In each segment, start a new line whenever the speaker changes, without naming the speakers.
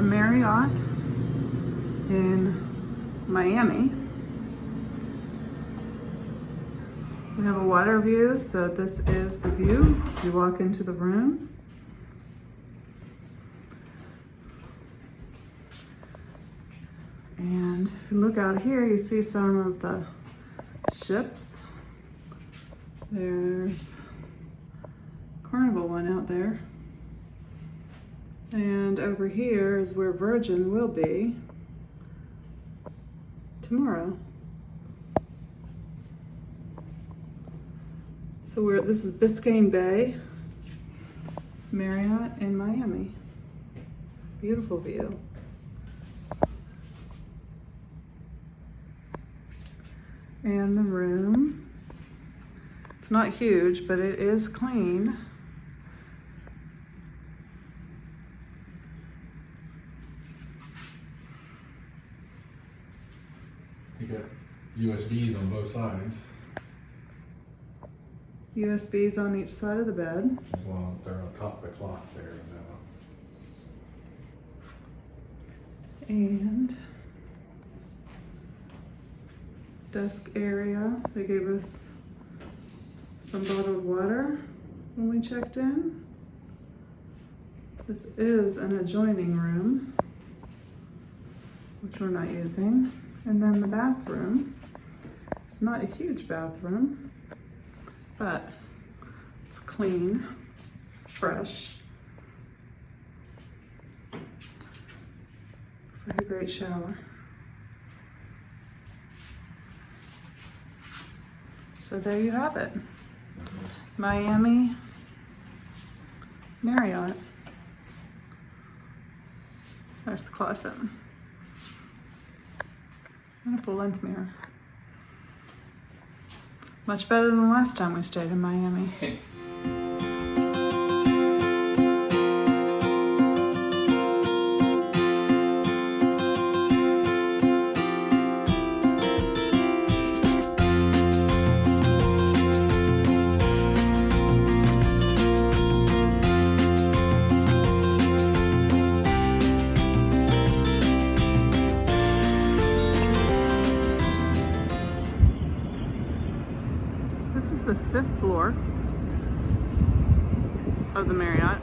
Marriott in Miami. We have a water view, so this is the view as you walk into the room. And if you look out here, you see some of the ships. There's Carnival one out there. And over here is where Virgin will be tomorrow. So this is Biscayne Bay, Marriott in Miami. Beautiful view. And the room, it's not huge, but it is clean.
You got USBs on both sides.
USBs on each side of the bed.
Well, they're on top of the clock there.
And desk area. They gave us some bottled water when we checked in. This is an adjoining room, which we're not using. And then the bathroom. It's not a huge bathroom, but it's clean, fresh. Looks like a great shower. So there you have it. Miami Marriott. There's the closet. And a full-length mirror. Much better than the last time we stayed in Miami. This is the 5th floor of the Marriott,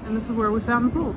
and this is where we found the pool.